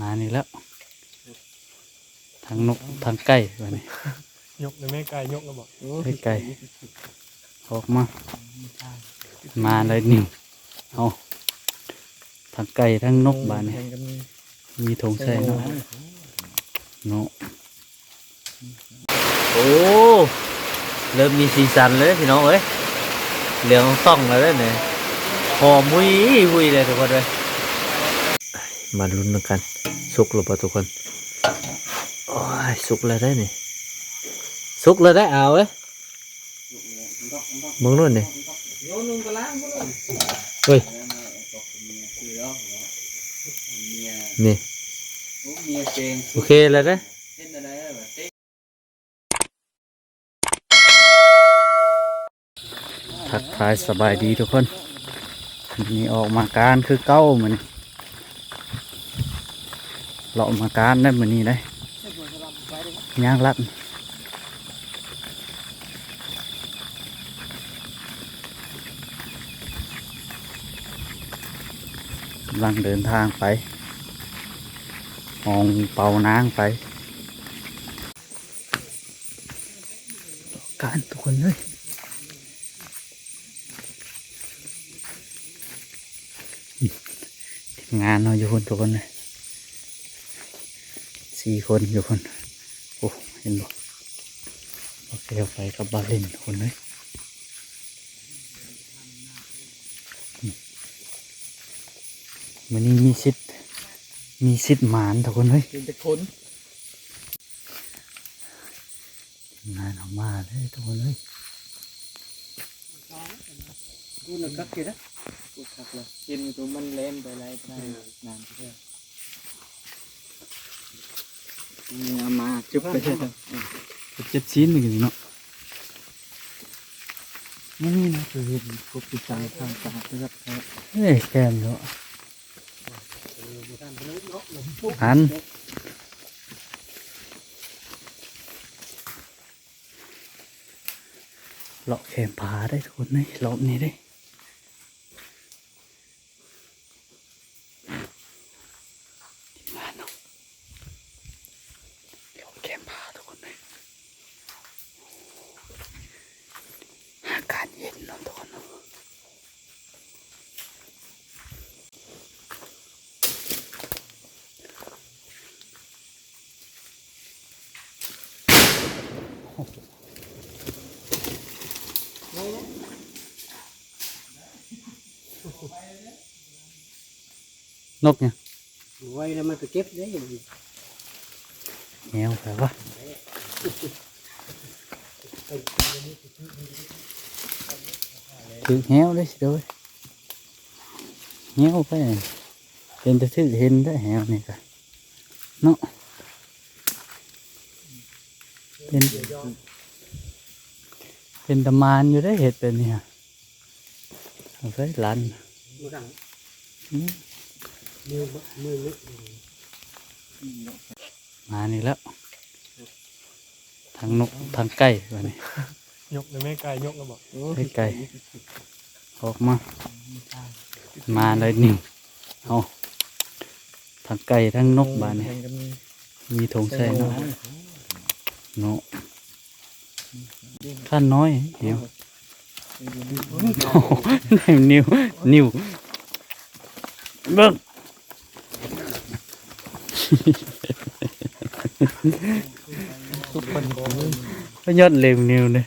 มานี่แล้วทั้งนกทั้งไก่แบบนี้ยกเลยแม่ไก่ยกแล้วบอกไก่ออกมาเลยหนึ่งเอาทั้งไก่ทั้งนกบ้านนี้มีธงใส่เนาะเนาะโอ้เริ่มมีสีสันเลยพี่น้องเอ้ยเหลืองต้องแล้วเนี่ยหอมวุ้ยวุ้ยเลยทุกคนเลยมาลุ้นกันสุกหรือเปล่าทุกคนโอ้ยสุกเลยได้เนี่ยสุกเลยได้เอาเอ้ยมึงนู่นนี่เฮ้ยนี่โอเคเลยนะทักทายสบายดีทุกคนนี่ออกมาการคือเก้าเหมือนเราออกมาการได้เหมือนนี้ได้ย่างรัดกำลังเดินทางไปมองเป่านางไปการทุกคนเลยงานเราอยู่คนทุกคนเลย4 คนอยู่คนโอ้เห็นบ่โอเคเอาไปกับบาเล่นคนเลยวันนี้มีสิทธิ์หมานทุกคนเลยเป็นคนงานออกมาเลยทุกคนเลยดูหนักกักกินนะกูขับเลยกินตัวมันเล่นไปไรไปนานเพื่อเอามาจุ๊บไป7 ชิ้นเลยเนาะนี่นะคือเห็นกบติดตามทางตาครับเฮ้ยแกมเนาะอันเลาะแขมผาได้ทุกคนเลยรอบนี้ได้งานเนาะเลาะแขมผาทุกคนเลยอากาศเย็นเนาะทุกคนเนาะนกเนี่ยไว้แล้วมันไปเก็บได้ยังแมวแปลว่าถือแมวเลยสิเด้อแมวไปเป็นตะถือเห็นได้แมวนี่กันเนาะเป็นตะมานอยู่ได้เห็ดเป็นเนี่ยเอาไปลันมานี่แล้วทั้งนกทั้งไก่แบบนี้ยกเลยแม่ไก่ยกแล้วบอกไก่ออกมาเลยหนึ่งเอาทั้งไก่ทั้งนกบ้านนี้มีธงใส่เนาะเนาะขั้นน้อยเดี๋ยวนิ้วเบิ้งทุกคนก็ยอดเร็วนิ้วเลย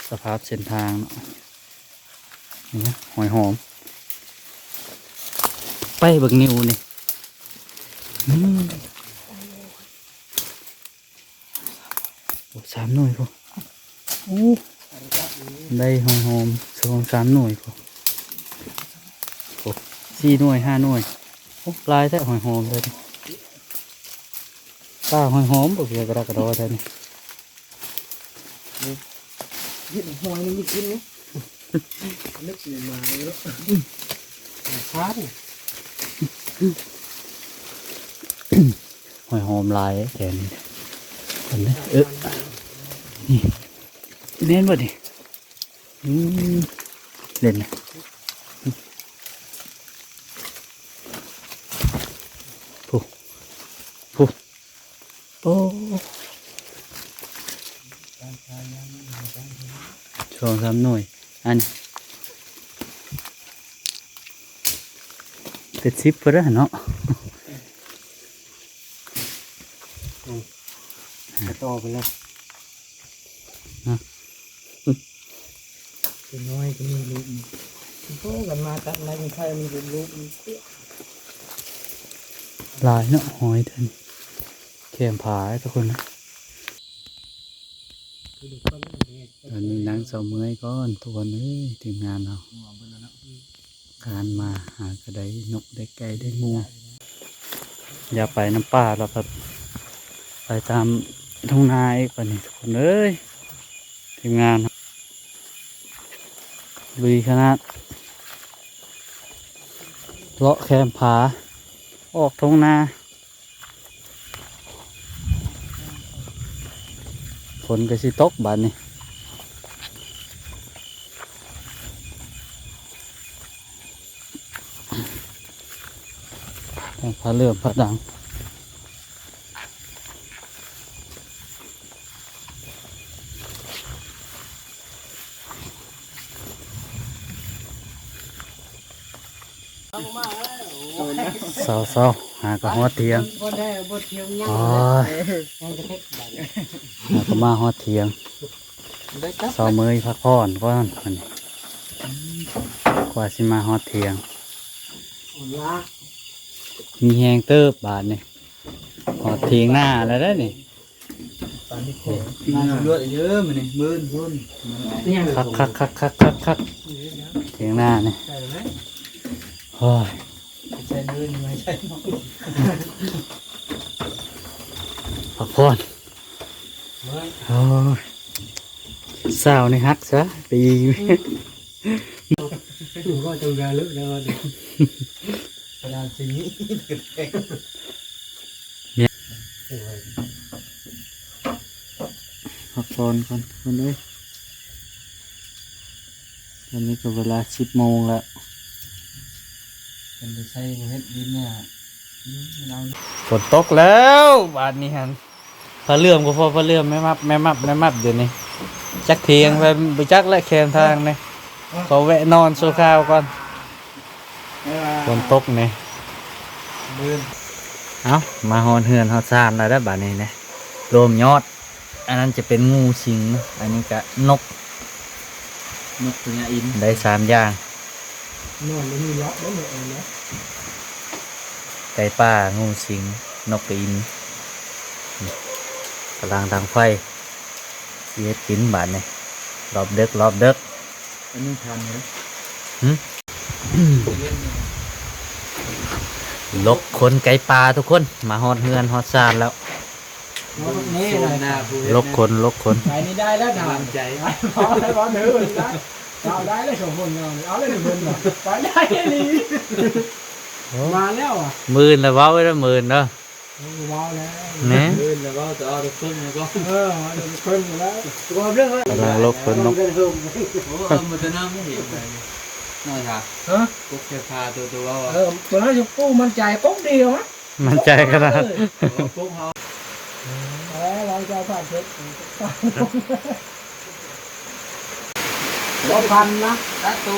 สภาพเส้นทางนี่หอยหอมไปเบิกนิ้วนี่3 หน่วยพอได้หอยหอม2-3 หน่วยพอ4 หน่วย 5 หน่วยโอ้ลายแท้หอยหอมเลยป้าหอยหอมบอกเกี่ยวกับกระดอแท้นี่ยึดหอยนี่ยึดกินนี่นึกสิมาแล้วช้าดิหอยหอมลายแขนคนนี้นี่เล่นบ่ดิเล่นนะ โอ้ช่วง3 หน่วยอันเป็น10พอแล้วเนาะ ต่อไปเลย ฮะ เป็นน้อยก็มีลูกพวกกันมาตัดอะไรมีใครมีลูกมี หลายเนาะหอยเถินแคมผาให้ทุกคนนะตอนนี้นั่งเสาเมื่อยก่อนทุกคนเอ้ยทีมงานเราการมาหากระไดนกได้ไก่ได้งูอย่าไปน้ำป่าเราแบบไปตามทุ่งนาอีกป่ะนี่ทุกคนเอ้ยทีมงานลุยขนาดเลาะแคมผาออกทุ่งนาฝนก็สิตกบาดนี้พาเลื่อมพาดังเศร้าๆหากระหอดเทียง บ่ได้บ่เที่ยวยัง โอ้ย ยังจะเฮ็ดบัด หากระมาหอดเทียง ได้ครับ เศร้าเมยพักผ่อนก่อนมันนี้กว่าสิมาหอดเทียง ลา มีแหงเติบบาทนี่หอดเทียงหน้าแล้วได้อนี่ ตอนนี้โคน่าเลือดเยอะมันนี่มื้นพุ่นเนี่ย คักเทียงหน้านี่ ใช่ไหม โอ้ย ใช่มื้นไม่ใช่มั้ง พักผ่อนโอ้ยสาวนี่ฮักซะปี หนูก็จะกาลึกแล้วกระดาษสีนี้กระแทก พักผ่อนก่อนคนเอ้ยตอนนี้ก็เวลา10 โมงแล้ว เป็นไปใช้เฮ็ดดินเนี่ยเรา ฝนตกแล้วบาดนี้ฮันพาเลื่อมก็พอพาเลื่อมไม่มับเดี๋ยวนี้จักเทียงไปจักและแคมทางนี่ขอแวะนอนโซข้าวก่อนฝนตกนี่ มื้น เอามาฮอนเฮือนฮอดซานแล้วได้อบาดนี้นะรวมยอด อันนั้นจะเป็นงูสิงอันนี้ก็นก นกพญาอิน ได้3 อย่าง นอนแล้วมีเลาะได้หมดเลย ไก่ป่างูสิงนกกระอินกำลังทางไฟเสียกินบาดนี่รอบเด็ก อันนี้ทันเลย ลกคนไก่ป่าทุกคนมาฮอดเฮือนฮอดซานแล้ว นี่เลยนะ ลกคน ไปนี่ได้แล้วนะใจพอได้พอเนื้อได้เอาได้เลยสองคนเอาเลย1 คนไปได้นี่มาแล้วอ่ะ มื่นแล้วเว้าไว้แล้วมื่นเนาะ ว้าวแล้ว เนี่ย แล้วก็จะเอาทุกคนแล้วก็ทุกคนแล้วตัวเรื่องอะไร กำลังลกคนนก มันจะนั่งไม่เห็นเลยน่าจะกุ๊กแค่พาตัวว่าตัวนั้นจะกู้มันใจกุ๊กเดียวฮะ มันใจขนาด กุ๊กเขาเราจะผ่านเพชรเราพันนะ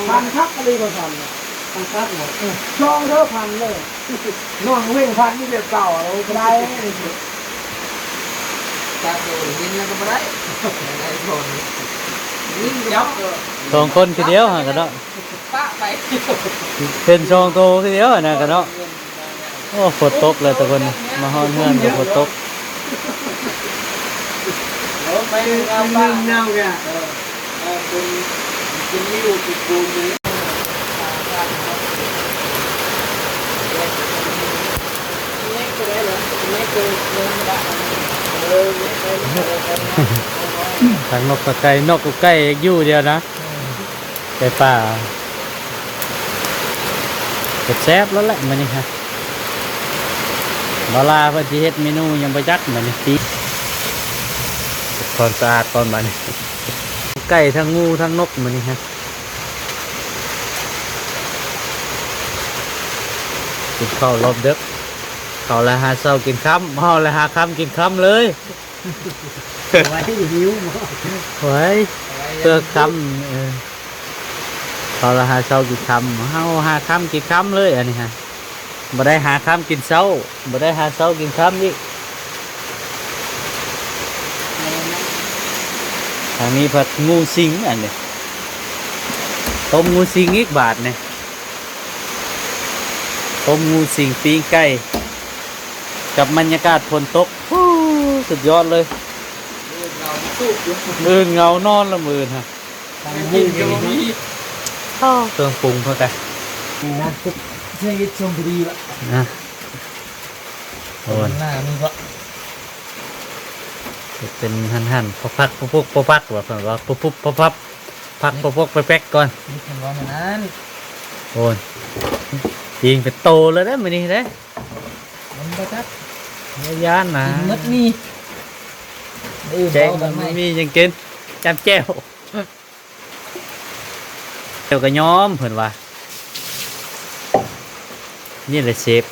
พันทักอะไรก็พันพันทักหมดช่องเท่าพันเลยน้องเว่งพันนี่เด็กเก่าเราได้จับตัวยิงแล้วก็ไม่ได้ได้คนยิงยับ 2 คนคือเดียวหากันเนาะ ป้าไป เป็น2 โตคือเดียวนะกันเนาะโอ้ฝนตกเลยทุกคนมาฮอดเฮือนก็ฝนตก ไปเอาบ้านเน่าแกเป็นนิ้วติดปูนเลยทางนกกับไก่นกกับไก่อยู่เดียวนะไก่ป่าเก็บแซ่บแล้วแหละมันนี่ฮะบาลาเพื่อที่เฮ็ดเมนูยังไปจักมันนี่ตีก่อนสะอาดก่อนบัดนี้ไก่ทั้งงูทั้งนกมันนี่ฮะกินข้าวรอบเด็ก เขาละหาเช้ากินค่ำเขาละหาค่ำกินค่ำเลย ไว้หิวบ่ ไว้เพื่อค่ำเขาละหาเช้ากินค่ำเขาหาค่ำกินค่ำเลยอันนี้ฮะบ่ได้หาค่ำกินเช้าบ่ได้หาเช้ากินค่ำนี่ทางนี้ผัดงูสิงอันนี้ต้มงูสิงอีกบาทเนี่ยต้มงูสิงปิ้งไก่กับบรรยากาศฝนตกฮู้สุดยอดเลยมืนเงานอนละมืนฮะ กินก็มี เครื่องปรุงเพื่อกัน นี่นะชีวิตชมพอดีละ นะโอ้ย หน้ามีก็ เป็นหั่นๆพักๆปุ๊บๆปั๊บๆว่าเพิ่นว่าปุ๊บๆปั๊บๆพักปุ๊บๆไปแป๊กก่อน นี่ทำร้อนนั้น โอ้ยยิงเป็นโตเลยได้อมื้อนี้เด้ มันบ่จัด บ่ย่านนะ กินมัดนี่ แจ้งมันไม่มีหยังกินจำแจ้วเจ้าก็ยอมเพิ่นว่านี่แหละเชฟ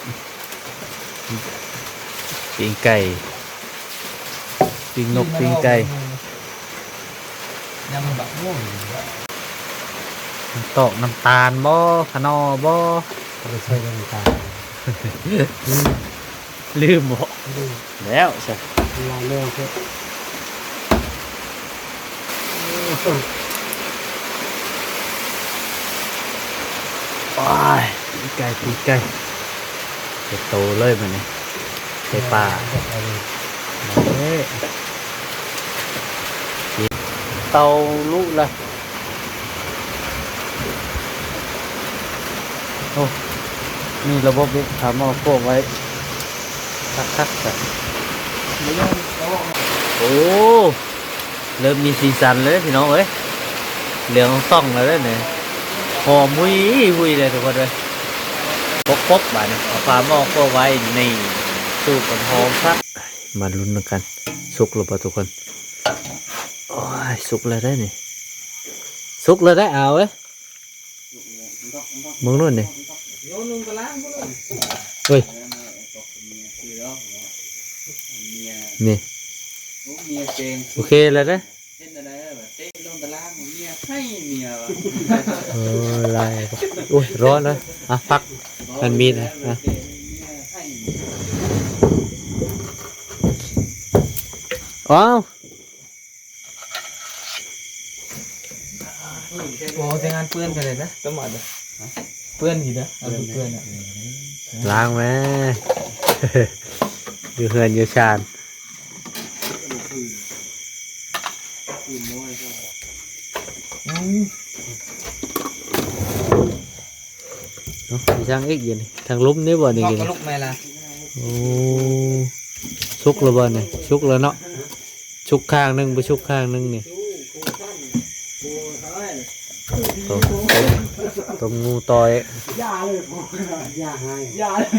ปิ้งไก่ปิ้งนกปิ้งไก่ ยังแบบโง่ ตอกน้ำตาลบ่ขนอบ่ ไม่ใช่น้ำตาล ลืมบ่แล้วใช่ ลายเร็วครับ โอ้ยปิ้งไก่จะโตเลยมันนี่ใส่ปลาเอ้ยเตาลุกละโอ้มีระบบนี้ถามเอาพวกไว้คักๆแบบโอ้เริ่มมีสีสันเลยพี่น้องเอ้ยเหลืองต้องแล้วเนี่ยหอมมุยเลยทุกคนเลยปกๆแบบนี้เอาปลาหม้อก็ไว้นี่สูบกันหอมครับมาลุ้นกันสุกหรือเปล่าทุกคนโอ้ยสุกเลยได้นี่สุกเลยได้เอาเอ้ยมึงนู่นนี่เฮ้ยนี่โอเคเลยนะโอ้ยลายโอ้ยร้อนเลยอ่ะพักมันมีดนะอ่ะอ้าว โอ้จะงานเปื้อนกันเลยนะต้องมาเลยเปื้อนอยู่นะเอาเปื้อนอ่ะ ล้างไหม อยู่เฮือนอยู่ชานเนาะมีช่างอีกอยู่นี่ทางลุ่มนี่บ่นี่กิน ก็ลุกแม่ละ โอ้ชุกแล้วบ่นี่ชุกแล้วเนาะชุกข้างหนึงบ่ชุกข้างหนึงนี่ต้มงูตอย ยาเลยยาให้ยาเลย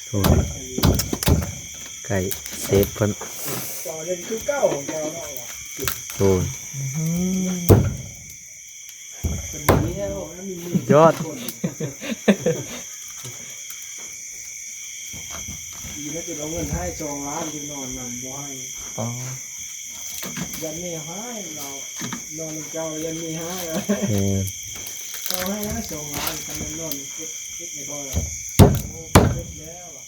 โอ้ยไก่เซฟเพิ่น ต่อเล่นคือเก้าของเราเนาะ โอ้ยยอด ดีนะจะเอาเงินให้2 ล้านที่นอนนำบ่ให้ อ๋อ ยันมีให้เรานอนเจ้ายันมีให้ เออ เอาให้นะ2 ล้านทำเป็นนอนคิดในบ่อยโอ้เสร็จแล้วอ่ะ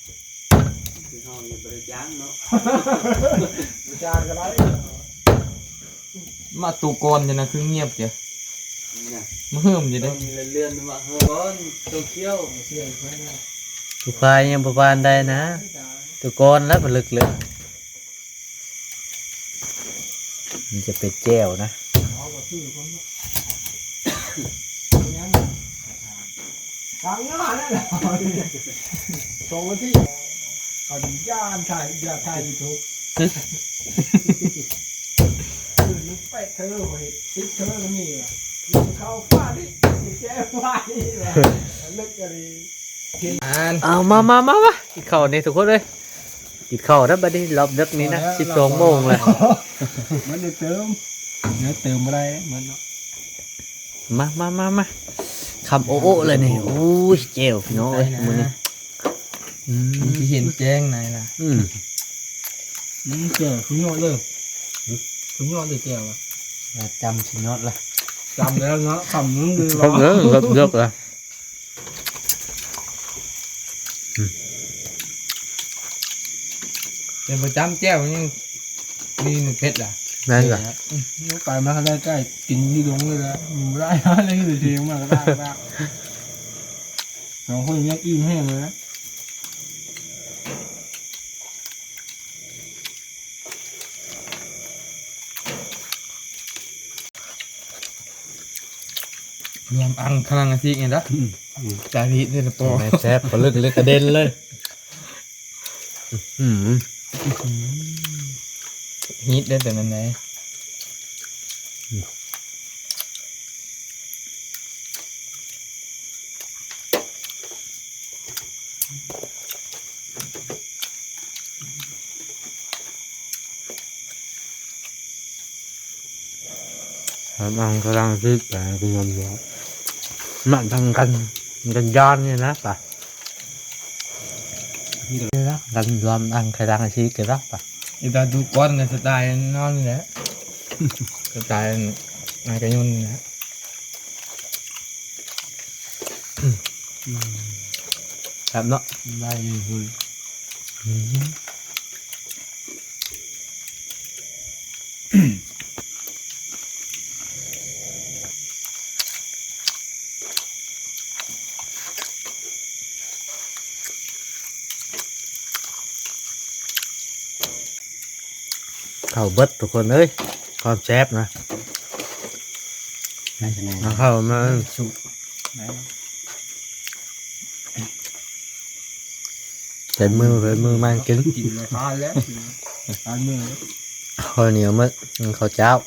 คือห้องอยู่บริจาคเนาะ จานก็ได้ มาตูกรเนี่ยนะคือเงียบเดียว เนี่ย มาเฮิ่มอยู่ ต้ เด้ นเลื่อนๆมาเฮ้ยก้อนตัวเคี้ยว เสียไปนะ ทุกฝ่ายยังประบานได้นะตัวกอนแล้วผลึกเลยมันจะเป็นแก้วนะ เอาก็ซื้อคนละยังทางงานนั่นแหละส่งมาที่อนุญาตถ่ายอย่าถ่ายยูทูบลูกเป็ดเธอเว้ยติ๊กเธอก็มีว่ะลูกเข้าฟาดดิแก้ฟาดดิว่ะเลิกกันดิอ่าน เอามากินข้าวนี่ทุกคนเลยกินข้าวนะบัดนี้รอบดึกนี้นะ12 โมงเลย มันจะเติมเนื้อเติมอะไรมันเนาะ มาคำโอ้เลยนี่โอ้ยแก้วพี่น้องเอ้ยมื้อนี้ มันที่เห็นแจ้งไหนล่ะ แก่คุณยอดเลยคุณยอดเลยแก่วะ จำสินอดละ จำแล้วเนาะคำนึงเลย không nhớ gấp gấp là เป็นประจำแจ้วยังมีหนึ่งเพชรล่ะ nên là ลูกไปมาได้ใกล้กินที่ลงเลยแล้วไม่ได้อะไรเลยเทียงมากก็ได้บ้างสองคนนี้อิ่มแห้งเลยนะ ยำอังคลังอาทิตย์ไงล่ะจารีเนี่ยนะปอ mẹ xếp có lực lực cả đen lên ฮิตได้แต่นั้นไหน làm ăn có đang rít bà cái nhầm gió mặn thằng canh giòn như nát bà canh làm ăn khai đang xí cái đó bà อีตาดูก้อนในสไตล์นอนนี่แหละสไตล์นายกระยุนนี่แหละ làm đó ได้เลยคือ khẩu bớt tụi con ơi con chép nè nó khẩu mà สุกไหน phải mưa mang kính กินเลยทานแล้วทานมือ hơi nhiều mất khẩu cháo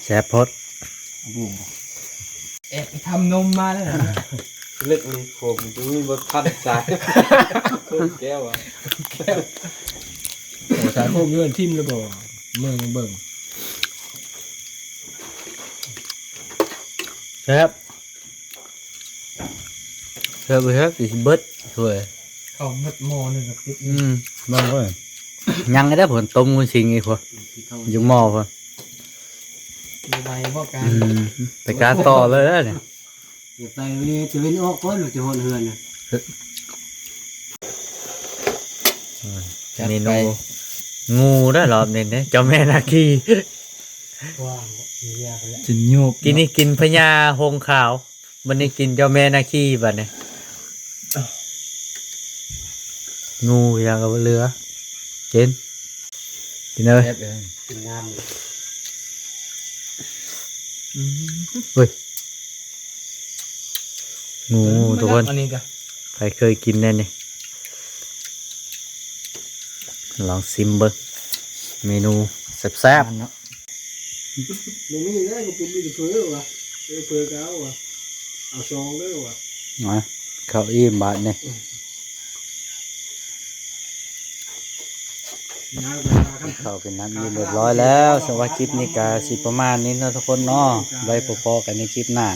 chép hốt บุ้ง แอบไปทำนมมาแล้วเหรอ เล็กนี่ผมจะมีบทพันสายแก้วอ่ะ สายโคกเงื่อนทิ่มเลยบ่เมืองเบิ่ง chép chép với hết thì bớt rồi เขามัดโมนี่กับติ๊ก vâng rồi nhăn cái đó phần tôm con xì nghe thôi dùng mò thôi มีใบพวกการ phải cá to lên đó nè เดี๋ยวไปวันนี้จะเป็นออกก้อนหรือจะหอนเฮือนนะ จัด nên ไป ngu đó lọp nên đấy cho mẹ là kỳ ว่างมียาไปแล้ว จะโยบ kinh đi kinh phải nhà hồng khảo bên đây kinh cho mẹ là kỳ vậy này ngu ra cái lứa trên kinh ơi แอบเลย กินงามเลย ui ngu tụi con อันนี้กัน phải khơi kinh lên này lองซิมเบิ้งเมนูแซ่บ มันไม่ได้ก็เป็นมีแต่เพื่อวะเพื่อเก้าวะเอาซองด้วยวะ ๆนะข้าวอิ่มบาทนี่ งานเวลาขั้น ข้าวเป็นน้ำอิ่มเรียบร้อยแล้วสำหรับคลิปนี้ก็สิประมาณนี้เนาะทุกคนเนาะไว้พอๆกันในคลิปหน้า